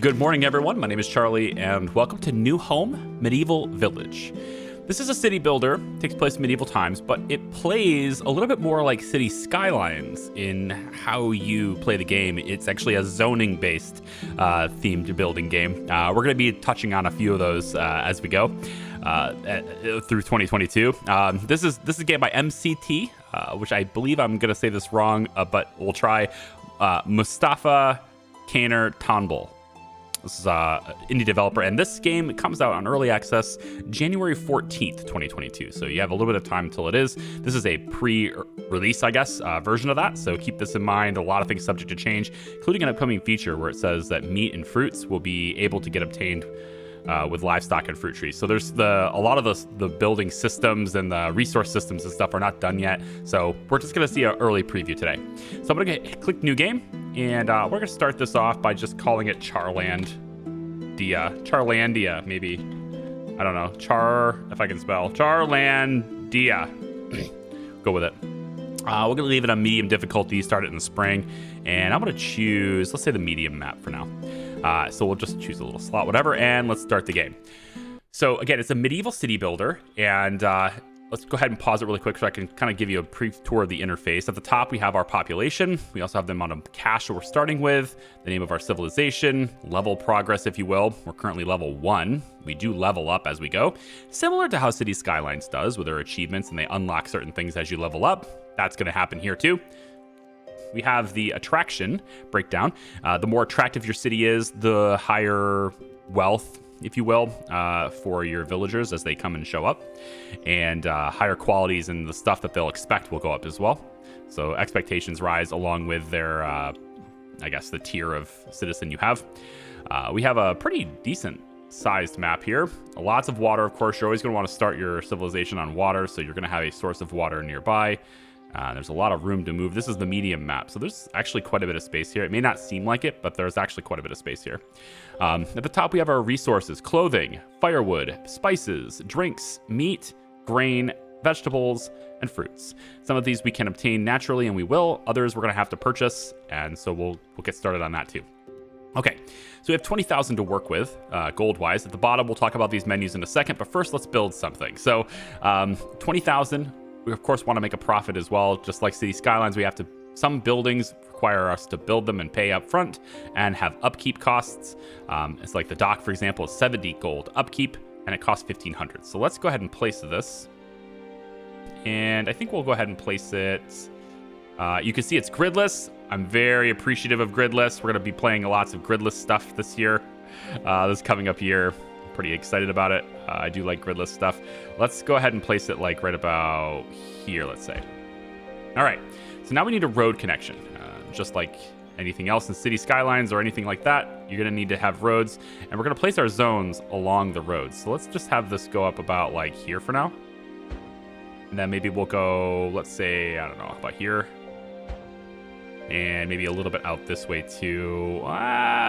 Good morning, everyone. My name is Charlie, and welcome to New Home Medieval Village. This is a city builder, takes place in medieval times, but it plays a little bit more like Cities Skylines in how you play the game. It's actually a zoning-based themed building game. We're going to be touching on a few of those as we go through 2022. This is a game by MCT, which I believe I'm going to say this wrong, but we'll try. Mustafa Kaner Tanbul. This is an indie developer, and this game comes out on early access January 14th, 2022. So you have a little bit of time until it is. This is a pre-release, I guess, version of that. So keep this in mind. A lot of things subject to change, including an upcoming feature where it says that meat and fruits will be able to get obtained with livestock and fruit trees. So there's a lot of the building systems and the resource systems and stuff are not done yet. So we're just going to see an early preview today. So I'm going to click new game, and we're going to start this off by just calling it Charlandia, maybe. I don't know. If I can spell. Charlandia. Go with it. We're going to leave it on medium difficulty, start it in the spring, and I'm going to choose, let's say, the medium map for now. So we'll just choose a little slot, whatever, and let's start the game. So again, it's a medieval city builder, and let's go ahead and pause it really quick so I can kind of give you a brief tour of the interface. At the top, we have our population. We also have the amount of cash that we're starting with, the name of our civilization, level progress, if you will. We're currently level 1. We do level up as we go, similar to how Cities Skylines does with their achievements, and they unlock certain things as you level up. That's going to happen here too. We have the attraction breakdown. The more attractive your city is, the higher wealth, if you will, for your villagers as they come and show up. And higher qualities and the stuff that they'll expect will go up as well. So expectations rise along with their, I guess, the tier of citizen you have. We have a pretty decent sized map here. Lots of water, of course. You're always going to want to start your civilization on water, so you're going to have a source of water nearby. There's a lot of room to move. This is the medium map, so there's actually quite a bit of space here. It may not seem like it, but there's actually quite a bit of space here. At the top, we have our resources: clothing, firewood, spices, drinks, meat, grain, vegetables, and fruits. Some of these we can obtain naturally, and we will. Others we're going to have to purchase, and so we'll get started on that too. Okay, so we have 20,000 to work with, gold-wise. At the bottom, we'll talk about these menus in a second, but first, let's build something. So 20,000. We, of course, want to make a profit as well. Just like City Skylines, some buildings require us to build them and pay up front and have upkeep costs. It's like the dock, for example, is 70 gold upkeep, and it costs 1,500. So let's go ahead and place this. And I think we'll go ahead and place it. You can see it's gridless. I'm very appreciative of gridless. We're going to be playing lots of gridless stuff this year, this coming up year. Pretty excited about it. I do like gridless stuff. Let's go ahead and place it like right about here, let's say. All right, so now we need a road connection. Just like anything else in City Skylines or anything like that, you're gonna need to have roads, and we're gonna place our zones along the roads. So let's just have this go up about like here for now. And then maybe we'll go, let's say, I don't know, about here. And maybe a little bit out this way too.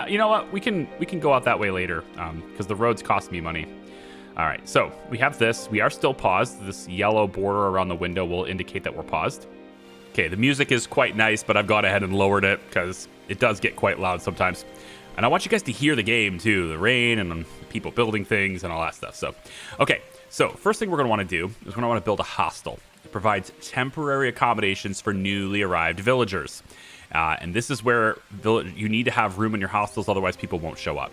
You know what? We can go out that way later because the roads cost me money. All right, so we have this. We are still paused. This yellow border around the window will indicate that we're paused. Okay, the music is quite nice, but I've gone ahead and lowered it because it does get quite loud sometimes. And I want you guys to hear the game too, the rain and people building things and all that stuff. So, okay, so first thing we're gonna want to do is we're gonna want to build a hostel. It provides temporary accommodations for newly arrived villagers. And this is where you need to have room in your hostels, otherwise people won't show up.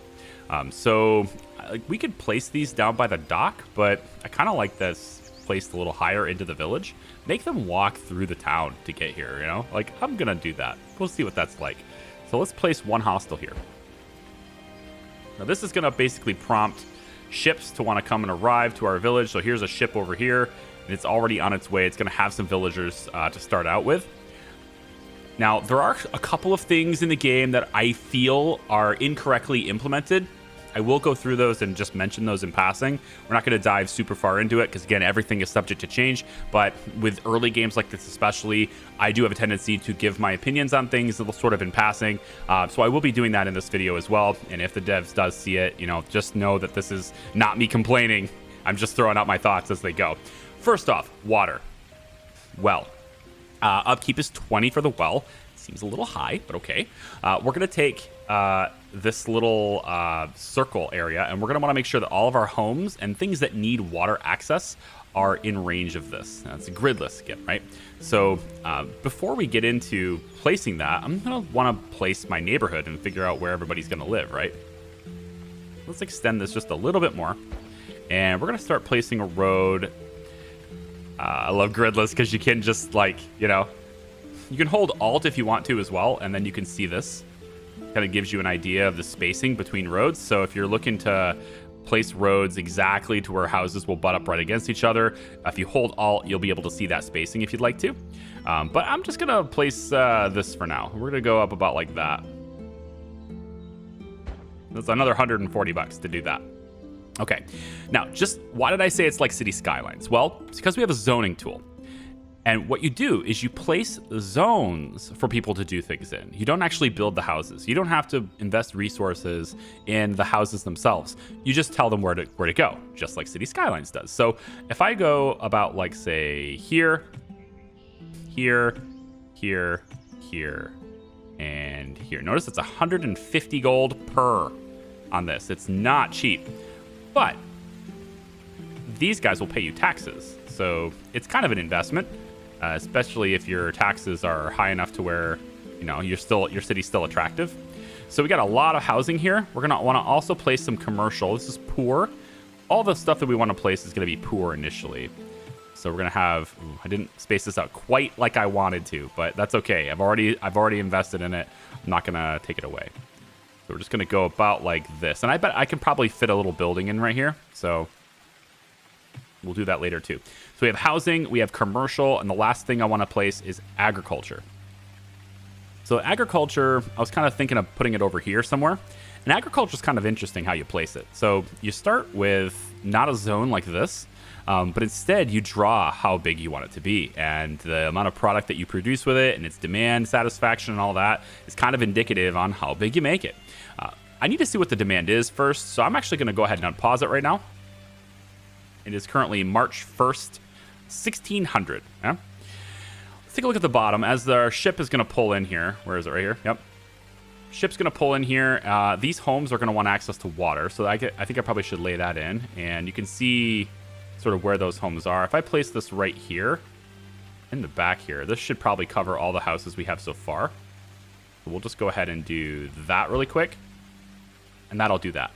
So we could place these down by the dock, but I kind of like this placed a little higher into the village. Make them walk through the town to get here, you know? Like, I'm going to do that. We'll see what that's like. So let's place one hostel here. Now, this is going to basically prompt ships to want to come and arrive to our village. So here's a ship over here, and it's already on its way. It's going to have some villagers to start out with. Now, there are a couple of things in the game that I feel are incorrectly implemented. I will go through those and just mention those in passing. We're not going to dive super far into it because, again, everything is subject to change. But with early games like this especially, I do have a tendency to give my opinions on things sort of in passing. So I will be doing that in this video as well. And if the devs does see it, just know that this is not me complaining. I'm just throwing out my thoughts as they go. First off, water. Well. Upkeep is 20 for the well, Seems a little high, but okay. We're going to take this little circle area, and we're going to want to make sure that all of our homes and things that need water access are in range of this. That's a gridless again, right? So before we get into placing that, I'm going to want to place my neighborhood and figure out where everybody's going to live, right? Let's extend this just a little bit more. And we're going to start placing a road. I love gridless because you can just you can hold Alt if you want to as well, and then you can see this. Kind of gives you an idea of the spacing between roads. So if you're looking to place roads exactly to where houses will butt up right against each other, if you hold Alt, you'll be able to see that spacing if you'd like to. But I'm just going to place this for now. We're going to go up about like that. That's another $140 to do that. Okay, now just why did I say it's like City Skylines? Well, it's because we have a zoning tool. And what you do is you place zones for people to do things in. You don't actually build the houses. You don't have to invest resources in the houses themselves. You just tell them where to go, just like City Skylines does. So if I go about like say here, here, here, here, and here. Notice it's 150 gold per on this. It's not cheap. But these guys will pay you taxes, so it's kind of an investment, especially if your taxes are high enough to where your city's still attractive. So we got a lot of housing here. We're gonna want to also place some commercial. This is poor. All the stuff that we want to place is going to be poor initially. So we're gonna have. I didn't space this out quite like I wanted to, but that's okay. I've already invested in it. I'm not gonna take it away. So we're just going to go about like this. And I bet I can probably fit a little building in right here. So we'll do that later too. So we have housing, we have commercial, and the last thing I want to place is agriculture. So agriculture, I was kind of thinking of putting it over here somewhere. And agriculture is kind of interesting how you place it. So you start with not a zone like this, but instead you draw how big you want it to be. And the amount of product that you produce with it and its demand satisfaction and all that is kind of indicative on how big you make it. I need to see what the demand is first, so I'm actually going to go ahead and unpause it right now. It is currently March 1st, 1600. Yeah? Let's take a look at the bottom as our ship is going to pull in here. Where is it? Right here? Yep. Ship's going to pull in here. These homes are going to want access to water, so I think I probably should lay that in. And you can see sort of where those homes are. If I place this right here, in the back here, this should probably cover all the houses we have so far. So we'll just go ahead and do that really quick. And that'll do that.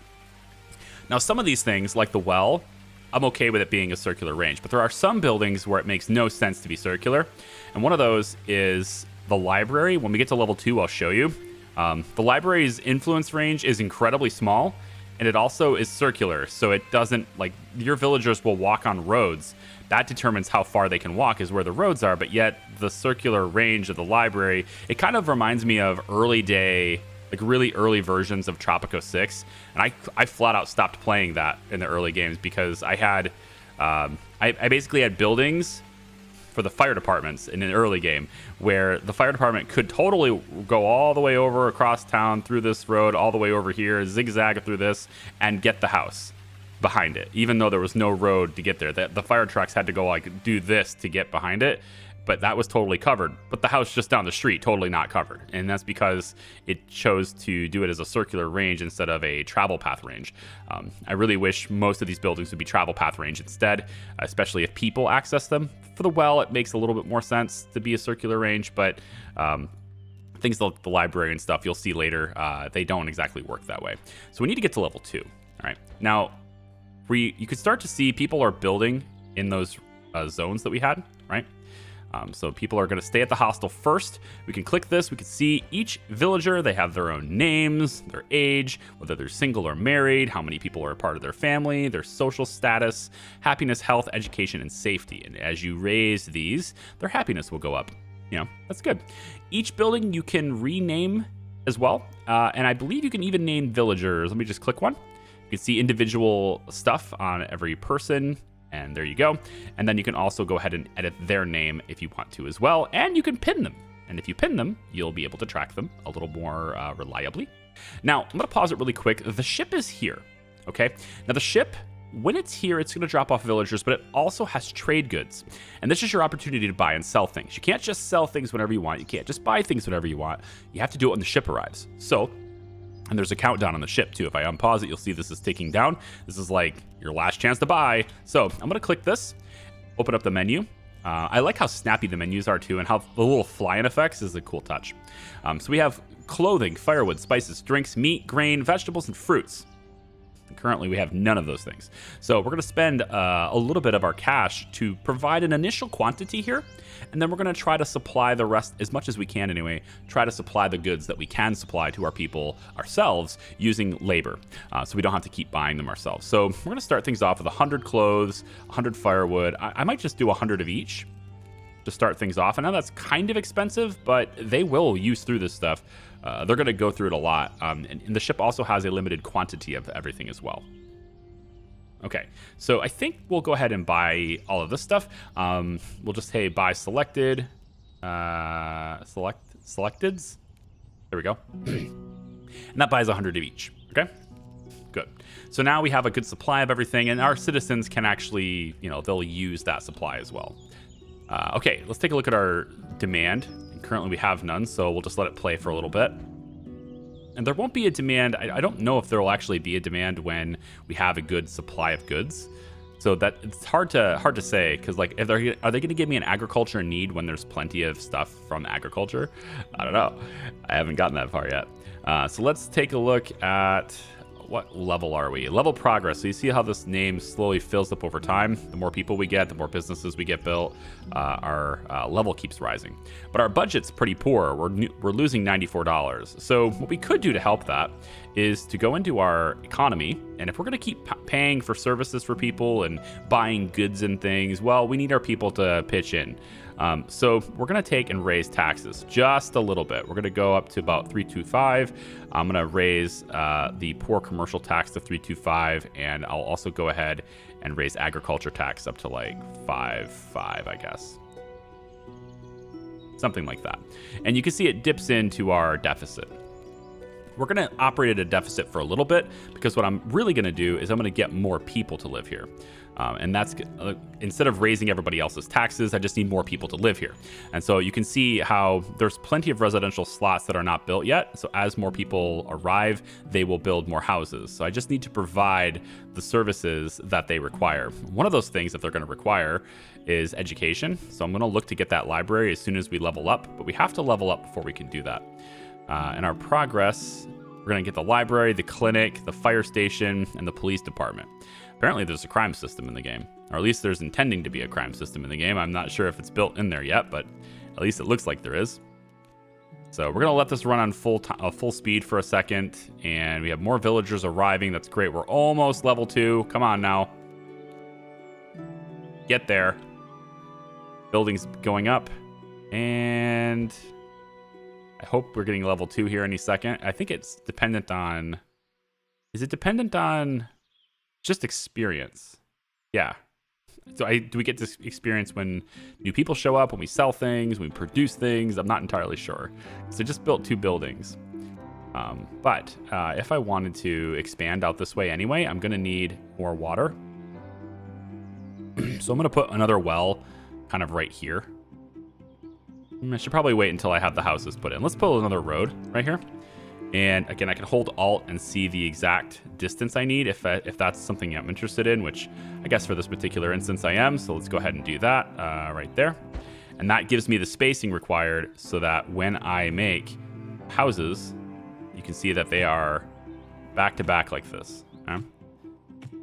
Now, some of these things, like the well, I'm okay with it being a circular range. But there are some buildings where it makes no sense to be circular. And one of those is the library. When we get to level 2, I'll show you. The library's influence range is incredibly small. And it also is circular. So it doesn't, like, your villagers will walk on roads. That determines how far they can walk is where the roads are. But yet, the circular range of the library, it kind of reminds me of early day, like really early versions of Tropico 6. And I flat out stopped playing that in the early games because I had, I basically had buildings for the fire departments in an early game where the fire department could totally go all the way over across town through this road, all the way over here, zigzag through this, and get the house behind it, even though there was no road to get there. The fire trucks had to go like do this to get behind it. But that was totally covered. But the house just down the street, totally not covered. And that's because it chose to do it as a circular range instead of a travel path range. I really wish most of these buildings would be travel path range instead, especially if people access them. For the well, it makes a little bit more sense to be a circular range, but things like the library and stuff you'll see later, they don't exactly work that way. So we need to get to level 2. All right. Now, you could start to see people are building in those zones that we had, right? So people are going to stay at the hostel first. We can click this. We can see each villager. They have their own names, their age, whether they're single or married, how many people are a part of their family, their social status, happiness, health, education, and safety. And as you raise these, their happiness will go up. That's good. Each building you can rename as well. And I believe you can even name villagers. Let me just click one. You can see individual stuff on every person. And there you go. And then you can also go ahead and edit their name if you want to as well. And you can pin them. And if you pin them, you'll be able to track them a little more reliably. Now, I'm going to pause it really quick. The ship is here. Okay. Now, the ship when it's here, it's going to drop off villagers, but it also has trade goods. And this is your opportunity to buy and sell things. You can't just sell things whenever you want. You can't just buy things whenever you want. You have to do it when the ship arrives. So, and there's a countdown on the ship too. If I unpause it, you'll see this is ticking down. This is like your last chance to buy. So I'm going to click this, open up the menu. I like how snappy the menus are too, and how the little flying effects is a cool touch. So we have clothing, firewood, spices, drinks, meat, grain, vegetables, and fruits. Currently, we have none of those things. So we're going to spend a little bit of our cash to provide an initial quantity here. And then we're going to try to supply the rest as much as we can anyway. Try to supply the goods that we can supply to our people ourselves using labor. So we don't have to keep buying them ourselves. So we're going to start things off with 100 clothes, 100 firewood. I might just do 100 of each to start things off. I know that's kind of expensive, but they will use through this stuff. They're going to go through it a lot. And the ship also has a limited quantity of everything as well. Okay, so I think we'll go ahead and buy all of this stuff. We'll just say buy selected. Selecteds. There we go. And that buys 100 of each. Okay, good. So now we have a good supply of everything, and our citizens can actually, they'll use that supply as well. Okay, let's take a look at our demand. Currently we have none, so we'll just let it play for a little bit. And there won't be a demand. I don't know if there will actually be a demand when we have a good supply of goods. So that it's hard to say, because like, are they going to give me an agriculture need when there's plenty of stuff from agriculture? I don't know. I haven't gotten that far yet. So let's take a look at what level are we? Level progress. So you see how this name slowly fills up over time. The more people we get, the more businesses we get built. Our level keeps rising. But our budget's pretty poor. We're losing $94. So what we could do to help that is to go into our economy. And if we're going to keep paying for services for people and buying goods and things, well, we need our people to pitch in. So we're going to take and raise taxes just a little bit. We're going to go up to about 325. I'm going to raise the poor commercial tax to 325, and I'll also go ahead and raise agriculture tax up to like 5.5, I guess. Something like that. And you can see it dips into our deficit. We're going to operate at a deficit for a little bit, because what I'm really going to do is I'm going to get more people to live here. And that's instead of raising everybody else's taxes, I just need more people to live here. And so you can see how there's plenty of residential slots that are not built yet. So as more people arrive, they will build more houses. So I just need to provide the services that they require. One of those things that they're going to require is education. So I'm going to look to get that library as soon as we level up, but we have to level up before we can do that. In our progress, we're going to get the library, the clinic, the fire station, and the police department. Apparently there's a crime system in the game, or at least there's intending to be a crime system in the game. I'm not sure if it's built in there yet, but at least it looks like there is. So we're gonna let this run on full speed for a second, and we have more villagers arriving. That's great. We're almost level 2. Come on now. Get there. Buildings going up, and I hope we're getting level 2 here any second. I think it's dependent on, is it dependent on just experience? Yeah. So do we get this experience when new people show up, when we sell things, when we produce things? I'm not entirely sure. So I just built 2 buildings. But if I wanted to expand out this way anyway, I'm going to need more water. So I'm going to put another well kind of right here. I should probably wait until I have the houses put in. Let's put another road right here. And again, I can hold Alt and see the exact distance I need if that's something I'm interested in, which I guess for this particular instance I am. So let's go ahead and do that right there. And that gives me the spacing required so that when I make houses, you can see that they are back to back like this. Okay?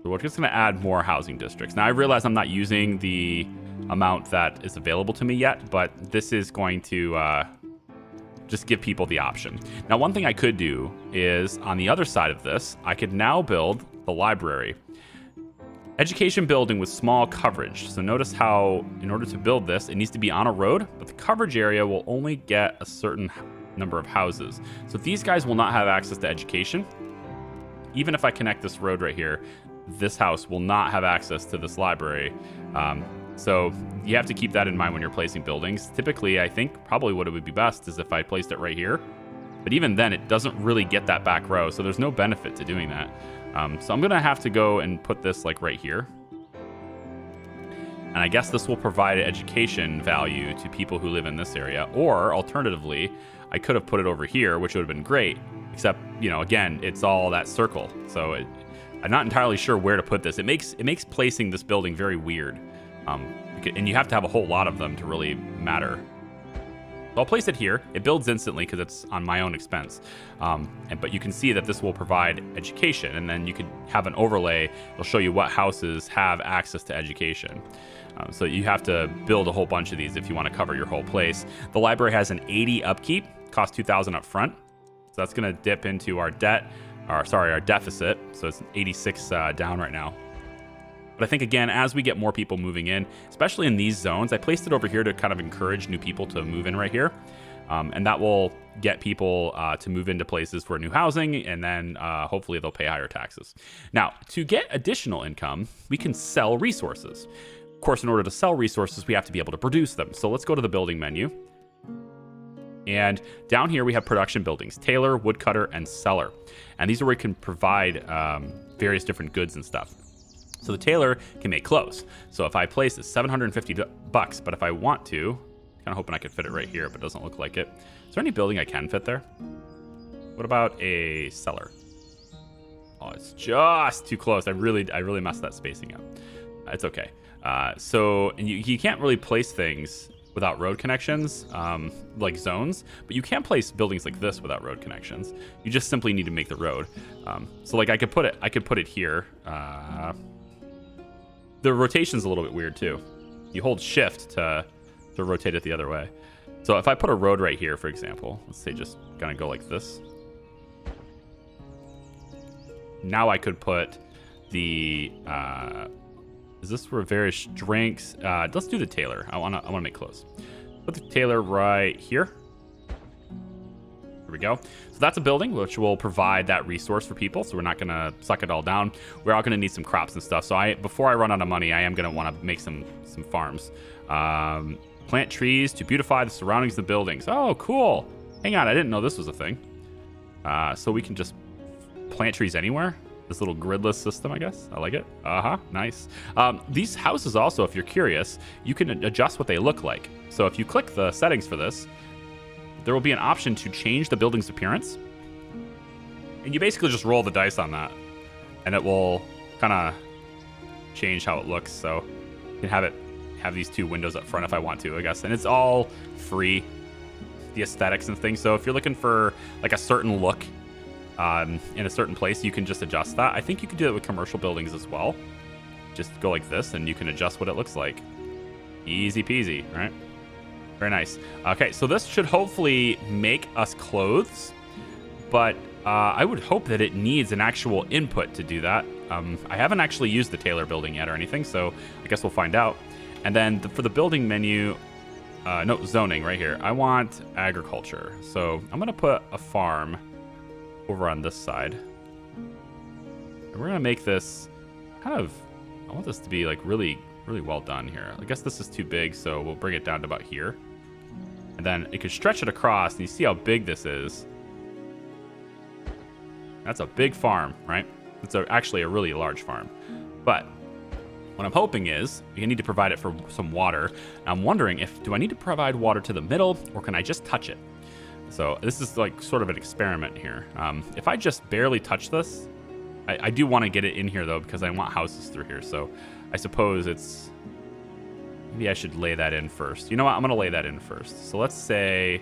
So we're just going to add more housing districts. Now I realize I'm not using the amount that is available to me yet, but this is going to just give people the option. Now, one thing I could do is on the other side of this, I could now build the library. Education building with small coverage. So notice how in order to build this, it needs to be on a road, but the coverage area will only get a certain number of houses. So these guys will not have access to education. Even if I connect this road right here, this house will not have access to this library. So you have to keep that in mind when you're placing buildings. Typically, I think probably what it would be best is if I placed it right here, But even then, it doesn't really get that back row, so there's no benefit to doing that. So I'm going to have to go and put this like right here. And I guess this will provide education value to people who live in this area. Or alternatively, I could have put it over here, which would have been great. Except, you know, again, it's all that circle. So I'm not entirely sure where to put this. It makes placing this building very weird. And you have to have a whole lot of them to really matter. So I'll place it here. It builds instantly because it's on my own expense. But you can see that this will provide education. And then you could have an overlay. It'll show you what houses have access to education. So you have to build a whole bunch of these if you want to cover your whole place. The library has an 80 upkeep, costs 2,000 up front. So that's going to dip into our our deficit. So it's 86 down right now. But I think, again, as we get more people moving in, especially in these zones, I placed it over here to kind of encourage new people to move in right here. And that will get people to move into places for new housing, and then hopefully they'll pay higher taxes. Now, to get additional income, we can sell resources. Of course, in order to sell resources, we have to be able to produce them. So let's go to the building menu. And down here, we have production buildings, tailor, woodcutter, and cellar. And these are where we can provide various different goods and stuff. So the tailor can make clothes. So if I place it, $750, but if I want to, kind of hoping I could fit it right here, but it doesn't look like it. Is there any building I can fit there? What about a cellar? Oh, it's just too close. I really messed that spacing up. It's okay. So and you can't really place things without road connections, like zones, but you can place buildings like this without road connections. You just simply need to make the road. So like I could put it here. The rotation's a little bit weird too. You hold shift to rotate it the other way. So if I put a road right here, for example, let's say just gonna go like this. Now I could put the, is this for various drinks? Let's do the tailor. I wanna make clothes. Put the tailor right here. There we go. So that's a building which will provide that resource for people. So we're not going to suck it all down. We're all going to need some crops and stuff. So before I run out of money, I am going to want to make some farms. Plant trees to beautify the surroundings of the buildings. Oh, cool. Hang on. I didn't know this was a thing. So we can just plant trees anywhere. This little gridless system, I guess. I like it. Nice. These houses also, if you're curious, you can adjust what they look like. So if you click the settings for this, there will be an option to change the building's appearance. And you basically just roll the dice on that. And it will kind of change how it looks. So you can have these two windows up front if I want to, I guess. And it's all free, the aesthetics and things. So if you're looking for like a certain look in a certain place, you can just adjust that. I think you can do that with commercial buildings as well. Just go like this and you can adjust what it looks like. Easy peasy, right? Very nice. Okay, so this should hopefully make us clothes, but I would hope that it needs an actual input to do that. I haven't actually used the tailor building yet or anything, so I guess we'll find out. And then for the building menu, no, zoning right here. I want agriculture. So I'm going to put a farm over on this side. And we're going to make this kind of, I want this to be like really well done here. I guess this is too big, so we'll bring it down to about here. And then it could stretch it across, and you see how big this is. That's a big farm, right? It's actually a really large farm. But what I'm hoping is you need to provide it for some water. And I'm wondering do I need to provide water to the middle, or can I just touch it? So this is like sort of an experiment here. If I just barely touch this, I do want to get it in here though, because I want houses through here. So I suppose maybe I should lay that in first. You know what? I'm going to lay that in first. So let's say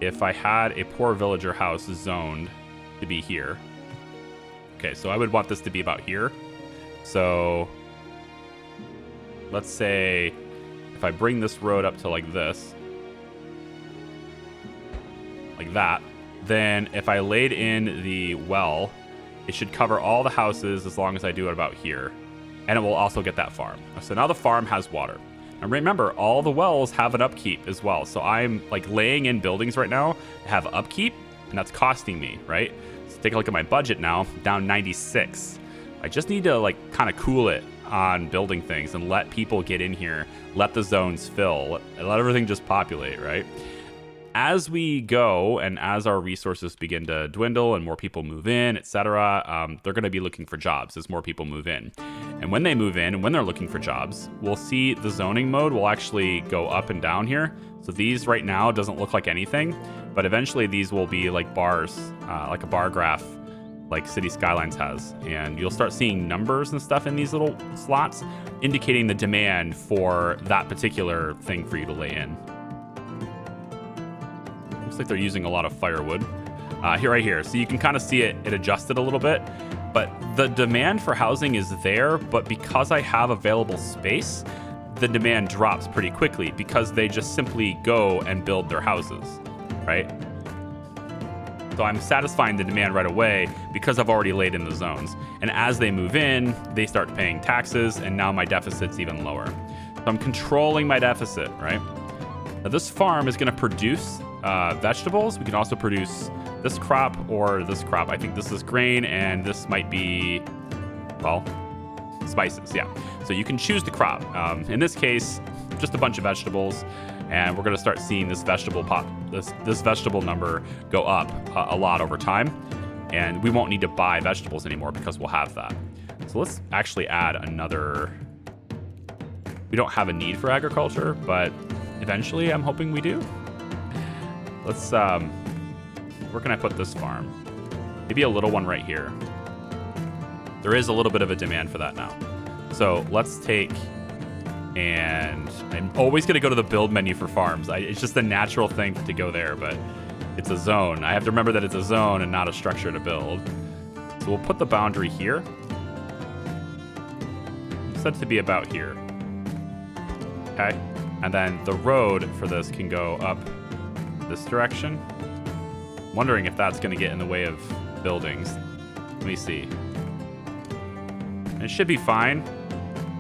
if I had a poor villager house zoned to be here. Okay, so I would want this to be about here. So let's say if I bring this road up to like this, like that, then if I laid in the well, it should cover all the houses as long as I do it about here. And it will also get that farm. So now the farm has water. And remember, all the wells have an upkeep as well. So I'm like laying in buildings right now that have upkeep, and that's costing me, right? So take a look at my budget now, down 96. I just need to like kind of cool it on building things and let people get in here, let the zones fill, let everything just populate, right? as we go and as our resources begin to dwindle and more people move in, etc., they're going to be looking for jobs as more people move in. And when they move in and when they're looking for jobs, we'll see the zoning mode will actually go up and down here. So these right now doesn't look like anything, but eventually these will be like bars, like a bar graph, like City Skylines has. And you'll start seeing numbers and stuff in these little slots, indicating the demand for that particular thing for you to lay in. Looks like they're using a lot of firewood. Right here. So you can kind of see it adjusted a little bit, but the demand for housing is there, but because I have available space, the demand drops pretty quickly because they just simply go and build their houses, right? So I'm satisfying the demand right away because I've already laid in the zones. And as they move in, they start paying taxes, and now my deficit's even lower. So I'm controlling my deficit, right? Now this farm is going to produce vegetables. We can also produce this crop or this crop. I think this is grain, and this might be, well, spices, yeah. So you can choose the crop. In this case, just a bunch of vegetables. And we're going to start seeing this vegetable this vegetable number go up a lot over time. And we won't need to buy vegetables anymore because we'll have that. So let's actually add another. We don't have a need for agriculture, but eventually I'm hoping we do. Let's, where can I put this farm? Maybe a little one right here. There is a little bit of a demand for that now. So let's take, and I'm always going to go to the build menu for farms. It's just a natural thing to go there, but it's a zone. I have to remember that it's a zone and not a structure to build. So we'll put the boundary here. It's set to be about here. Okay. And then the road for this can go up this direction. I'm wondering if that's going to get in the way of buildings. Let me see. It should be fine.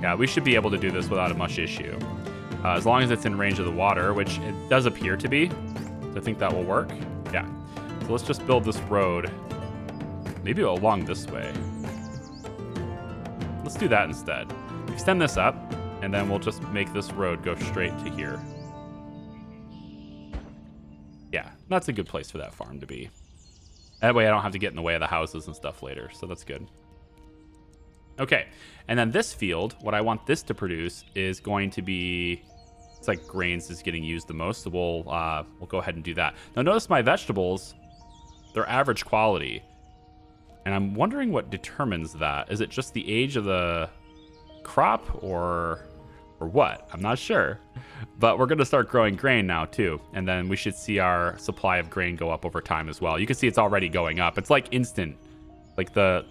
Yeah, we should be able to do this without much issue. As long as it's in range of the water, which it does appear to be. So I think that will work. Yeah. So let's just build this road. Maybe along this way. Let's do that instead. Extend this up, and then we'll just make this road go straight to here. Yeah, that's a good place for that farm to be. That way I don't have to get in the way of the houses and stuff later, so that's good. Okay, and then this field, what I want this to produce is going to be, it's like grains is getting used the most, so we'll go ahead and do that. Now notice my vegetables, they're average quality, and I'm wondering what determines that. Is it just the age of the crop or what? I'm not sure, but we're going to start growing grain now too, and then we should see our supply of grain go up over time as well. You can see it's already going up. It's like instant. Like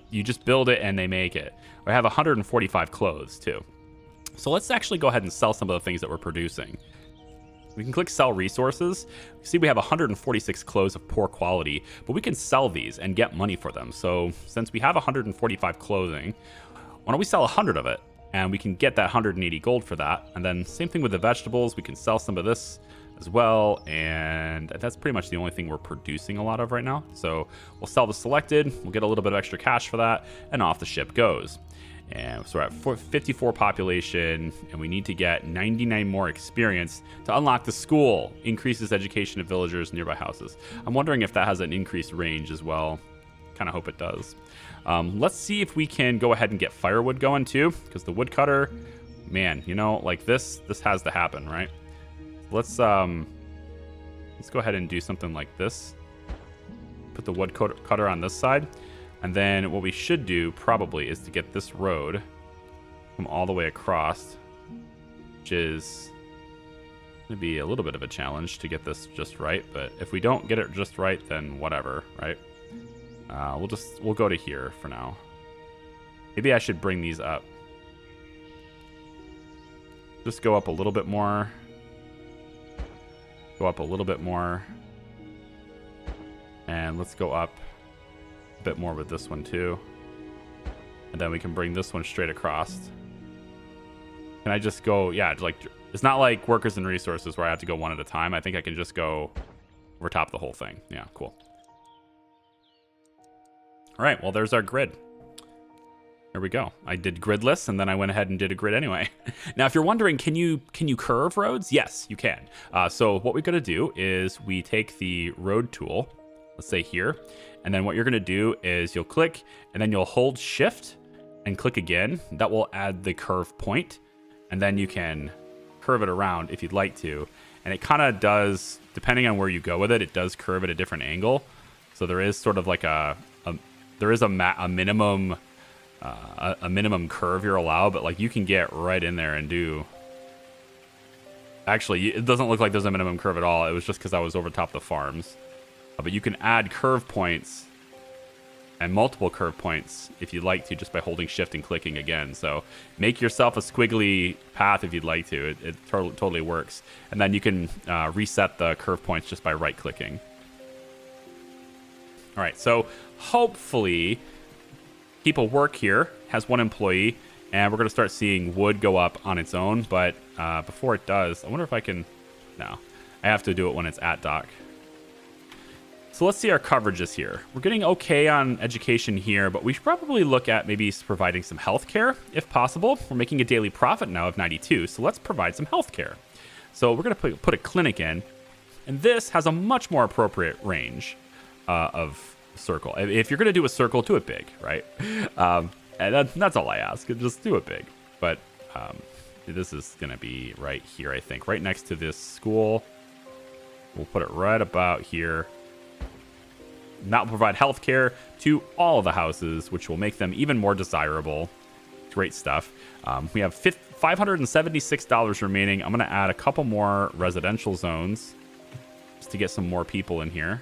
you just build it and they make it. I have 145 clothes too. So let's actually go ahead and sell some of the things that we're producing. We can click sell resources. See, we have 146 clothes of poor quality, but we can sell these and get money for them. So since we have 145 clothing, why don't we sell 100 of it? And we can get that 180 gold for that. And then same thing with the vegetables. We can sell some of this as well, and that's pretty much the only thing we're producing a lot of right now. So we'll sell the selected, we'll get a little bit of extra cash for that, and off the ship goes. And so we're at 54 population, and we need to get 99 more experience to unlock the school. Increases education of villagers nearby houses. I'm wondering if that has an increased range as well. Kind of hope it does. Let's see if we can go ahead and get firewood going too, because the woodcutter, man, you know, like this has to happen, right? Let's go ahead and do something like this. Put the wood cutter on this side. And then what we should do probably is to get this road come all the way across, which is going to be a little bit of a challenge to get this just right. But if we don't get it just right, then whatever, right? We'll go to here for now. Maybe I should bring these up. Just go up a little bit more. Go up a little bit more. And let's go up a bit more with this one too. And then we can bring this one straight across. Can I just go, yeah, like, it's not like workers and resources where I have to go one at a time. I think I can just go over top the whole thing. Yeah, cool. All right, well, there's our grid. There we go. I did gridless, and then I went ahead and did a grid anyway. Now, if you're wondering, can you curve roads? Yes, you can. So what we're going to do is we take the road tool, let's say here, and then what you're going to do is you'll click, and then you'll hold shift and click again. That will add the curve point, and then you can curve it around if you'd like to. And it kind of does, depending on where you go with it, it does curve at a different angle. So there is sort of like a minimum curve you're allowed, but like you can get right in there and do. Actually, it doesn't look like there's a minimum curve at all. It was just because I was over top the farms. But you can add curve points and multiple curve points if you'd like to, just by holding shift and clicking again. So make yourself a squiggly path if you'd like to. It totally works. And then you can reset the curve points just by right clicking. All right, so hopefully people work here, has one employee, and we're going to start seeing wood go up on its own. But before it does, I wonder if I can... No, I have to do it when it's at dock. So let's see our coverages here. We're getting okay on education here, but we should probably look at maybe providing some healthcare if possible. We're making a daily profit now of 92, so let's provide some healthcare. So we're going to put a clinic in, and this has a much more appropriate range of circle. If you're going to do a circle, do it big, right? And that's all I ask. Just do it big. But this is going to be right here, I think, right next to this school. We'll put it right about here. That will provide healthcare to all of the houses, which will make them even more desirable. Great stuff. We have $576 remaining. I'm going to add a couple more residential zones just to get some more people in here.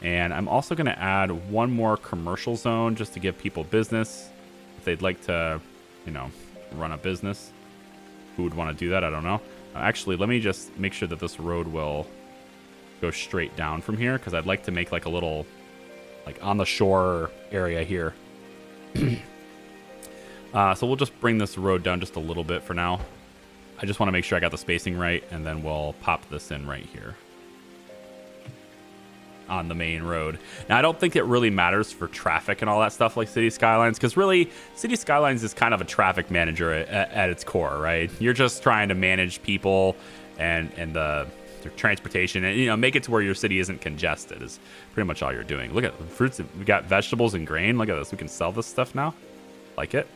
And I'm also going to add one more commercial zone just to give people business if they'd like to, run a business. Who would want to do that? I don't know. Actually, let me just make sure that this road will go straight down from here, because I'd like to make like a little on the shore area here. So we'll just bring this road down just a little bit for now. I just want to make sure I got the spacing right, and then we'll pop this in right here on the main road. Now, I don't think it really matters for traffic and all that stuff like City Skylines, because really City Skylines is kind of a traffic manager at its core, right? You're just trying to manage people and the transportation, and make it to where your city isn't congested is pretty much all you're doing. Look at the fruits. We got vegetables and grain. Look at this. We can sell this stuff now. Like it.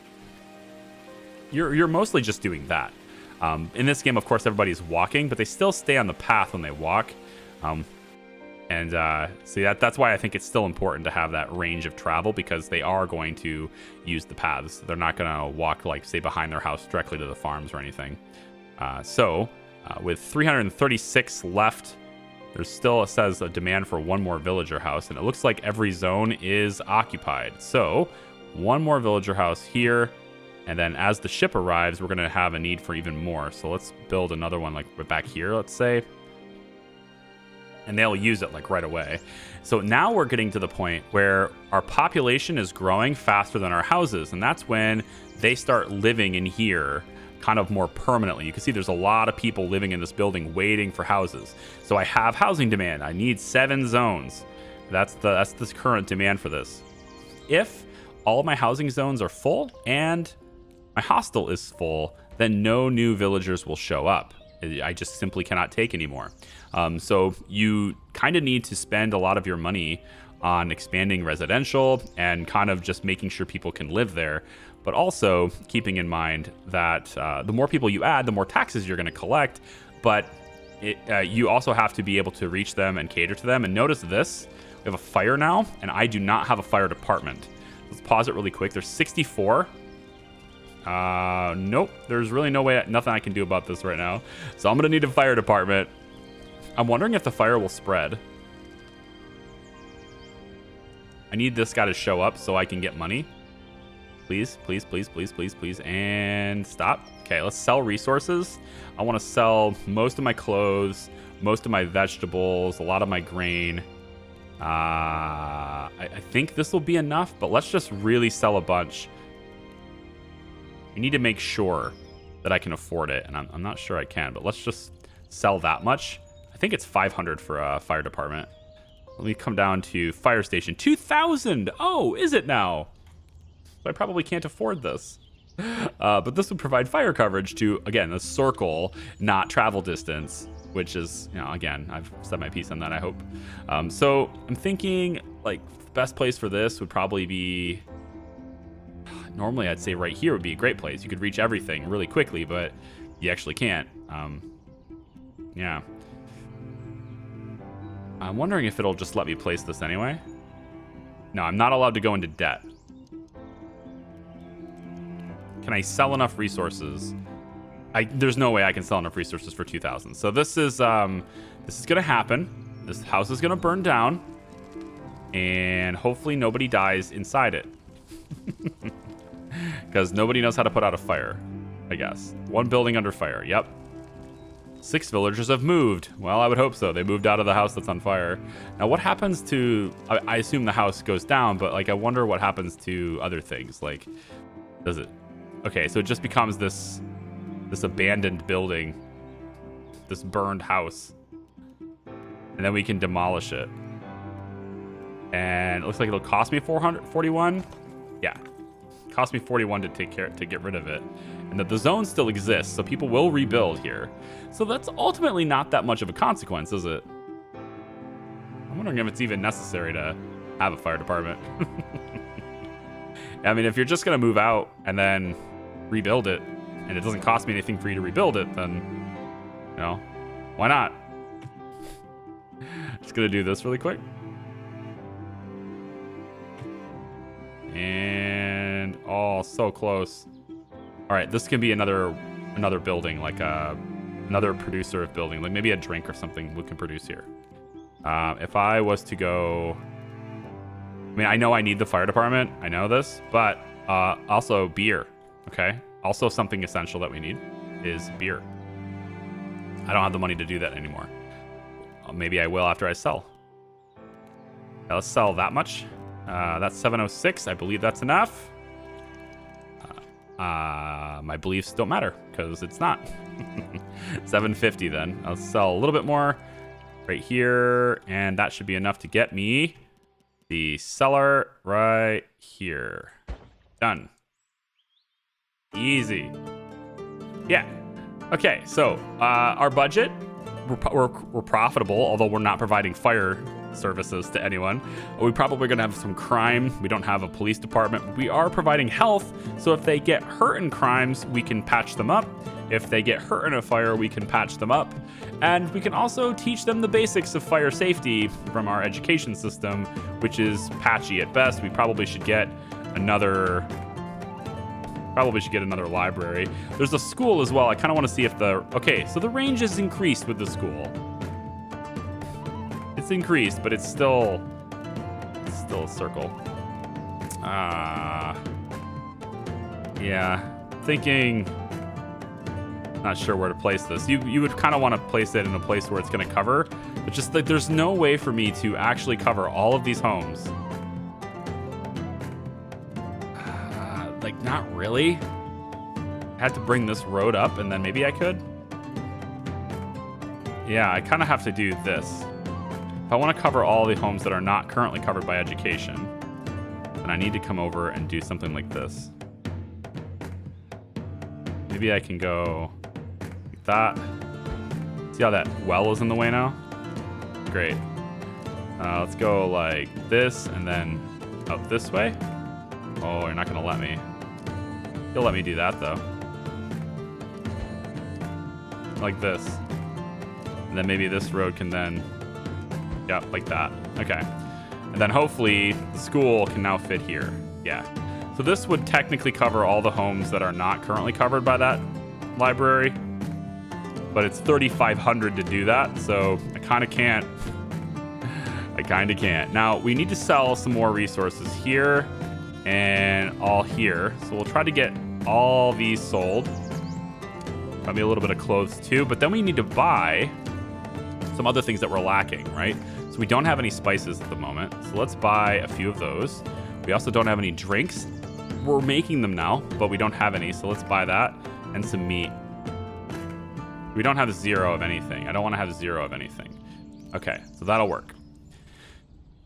You're mostly just doing that. In this game, of course, everybody's walking, but they still stay on the path when they walk. See, that's why I think it's still important to have that range of travel, because they are going to use the paths. They're not going to walk, say, behind their house directly to the farms or anything. With 336 left, there's still, it says, a demand for one more villager house, and it looks like every zone is occupied. So one more villager house here, and then as the ship arrives, we're going to have a need for even more. So let's build another one back here, let's say. And they'll use it right away. So now we're getting to the point where our population is growing faster than our houses, and that's when they start living in here kind of more permanently. You can see there's a lot of people living in this building waiting for houses. So I have housing demand. I need 7 zones. That's the current demand for this. If all of my housing zones are full and my hostel is full, then no new villagers will show up. I just simply cannot take anymore. So you kind of need to spend a lot of your money on expanding residential and kind of just making sure people can live there, but also keeping in mind that the more people you add, the more taxes you're going to collect, but you also have to be able to reach them and cater to them. And notice this, we have a fire now, and I do not have a fire department. Let's pause it really quick. There's 64. Nope, there's really nothing I can do about this right now. So I'm going to need a fire department. I'm wondering if the fire will spread. I need this guy to show up so I can get money. Please, please, please, please, please, please. And stop. Okay, let's sell resources. I want to sell most of my clothes, most of my vegetables, a lot of my grain. I think this will be enough, but let's just really sell a bunch. I need to make sure that I can afford it, and I'm not sure I can, but let's just sell that much. I think it's 500 for a fire department. Let me come down to fire station. 2,000! Oh, is it now? So I probably can't afford this. But this would provide fire coverage to, again, a circle, not travel distance, which is, you know, again, I've said my piece on that, I hope. So I'm thinking, like, the best place for this would probably be... Normally, I'd say right here would be a great place. You could reach everything really quickly, but you actually can't. Yeah. I'm wondering if it'll just let me place this anyway. No, I'm not allowed to go into debt. Can I sell enough resources? There's no way I can sell enough resources for 2,000. So this is gonna happen. This house is gonna burn down, and hopefully nobody dies inside it, because nobody knows how to put out a fire. I guess 1 building under fire. Yep. 6 villagers have moved. Well, I would hope so. They moved out of the house that's on fire. Now, what happens to? I assume the house goes down, but like I wonder what happens to other things. Like, does it? Okay, so it just becomes this abandoned building, this burned house, and then we can demolish it. And it looks like it'll cost me 441. Yeah, cost me 41 to get rid of it, and that the zone still exists, so people will rebuild here. So that's ultimately not that much of a consequence, is it? I'm wondering if it's even necessary to have a fire department. I mean, if you're just gonna move out and then rebuild it, and it doesn't cost me anything for you to rebuild it, then, you know, why not? Just gonna do this really quick. And, oh, so close. All right, this can be another building, like another producer of building, like maybe a drink or something we can produce here. If I was to go, I mean, I know I need the fire department, I know this, but also beer. Okay, also something essential that we need is beer. I don't have the money to do that anymore. Maybe I will after I sell. Now let's sell that much. That's 706. I believe that's enough. My beliefs don't matter because it's not. 750 then. I'll sell a little bit more right here, and that should be enough to get me the cellar right here. Done. Easy. Yeah. Okay, so our budget, we're profitable, although we're not providing fire services to anyone. We're probably going to have some crime. We don't have a police department. We are providing health, so if they get hurt in crimes, we can patch them up. If they get hurt in a fire, we can patch them up. And we can also teach them the basics of fire safety from our education system, which is patchy at best. We probably should get another library. There's a school as well. I kind of want to see if okay, so the range is increased with the school. It's increased, but it's still a circle. Yeah, thinking, not sure where to place this. You would kind of want to place it in a place where it's going to cover, but just like there's no way for me to actually cover all of these homes. Like, not really. I had to bring this road up, and then maybe I could. Yeah, I kind of have to do this. If I want to cover all the homes that are not currently covered by education, then I need to come over and do something like this. Maybe I can go like that. See how that well is in the way now? Great. Let's go like this, and then out this way. Oh, you're not going to let me. You'll let me do that, though. Like this. And then maybe this road can then... Yep, like that. Okay. And then hopefully the school can now fit here. Yeah. So this would technically cover all the homes that are not currently covered by that library. But it's 3,500 to do that, so I kind of can't. I kind of can't. Now, we need to sell some more resources here and all here. So we'll try to get all these sold. Probably a little bit of clothes too, but then we need to buy some other things that we're lacking, right? So we don't have any spices at the moment. So let's buy a few of those. We also don't have any drinks. We're making them now, but we don't have any. So let's buy that and some meat. We don't have 0 of anything. I don't want to have 0 of anything. Okay, so that'll work.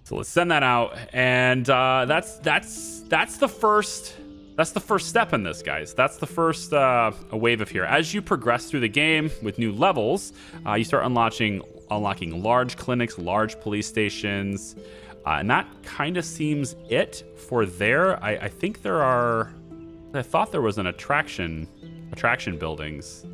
So let's send that out, and that's the first that's the first step in this, guys. That's the first a wave of here. As you progress through the game with new levels, you start unlocking large clinics, large police stations, and that kind of seems it for there. I think there are. I thought there was an attraction buildings,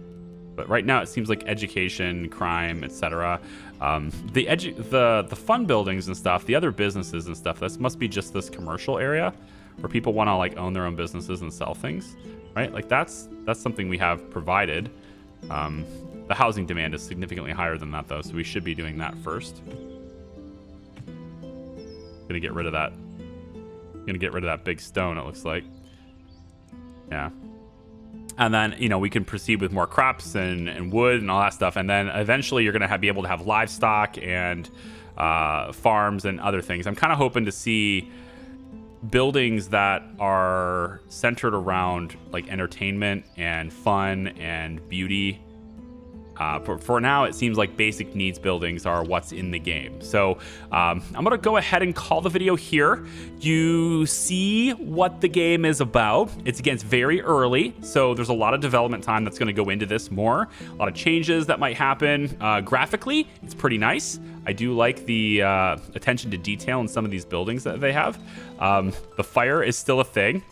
but right now it seems like education, crime, etc. The fun buildings and stuff, the other businesses and stuff. This must be just this commercial area where people want to like own their own businesses and sell things, right? Like that's something we have provided. The housing demand is significantly higher than that though, so we should be doing that first. Gonna get rid of that. Gonna get rid of that big stone, it looks like. Yeah. And then, you know, we can proceed with more crops and wood and all that stuff. And then eventually you're going to be able to have livestock and farms and other things. I'm kind of hoping to see buildings that are centered around like entertainment and fun and beauty. For now, it seems like basic needs buildings are what's in the game. So I'm going to go ahead and call the video here. You see what the game is about. It's very early, so there's a lot of development time that's going to go into this more. A lot of changes that might happen. Graphically, it's pretty nice. I do like the attention to detail in some of these buildings that they have. The fire is still a thing,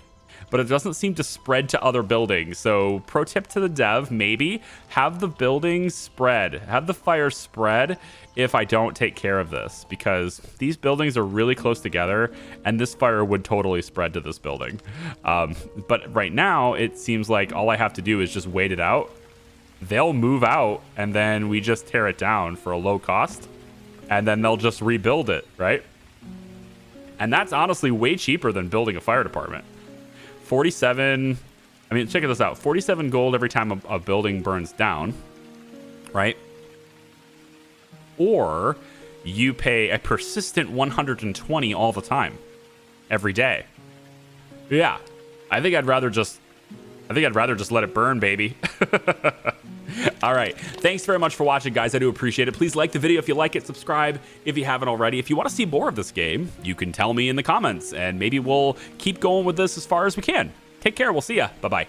but it doesn't seem to spread to other buildings. So pro tip to the dev, maybe have the buildings spread, have the fire spread if I don't take care of this, because these buildings are really close together and this fire would totally spread to this building. But right now it seems like all I have to do is just wait it out. They'll move out and then we just tear it down for a low cost and then they'll just rebuild it, right? And that's honestly way cheaper than building a fire department. 47, I mean, check this out. 47 gold every time a building burns down, right? Or you pay a persistent 120 all the time, every day. Yeah, I think I'd rather just let it burn, baby. All right. Thanks very much for watching, guys. I do appreciate it. Please like the video if you like it. Subscribe if you haven't already. If you want to see more of this game, you can tell me in the comments, and maybe we'll keep going with this as far as we can. Take care. We'll see ya. Bye-bye.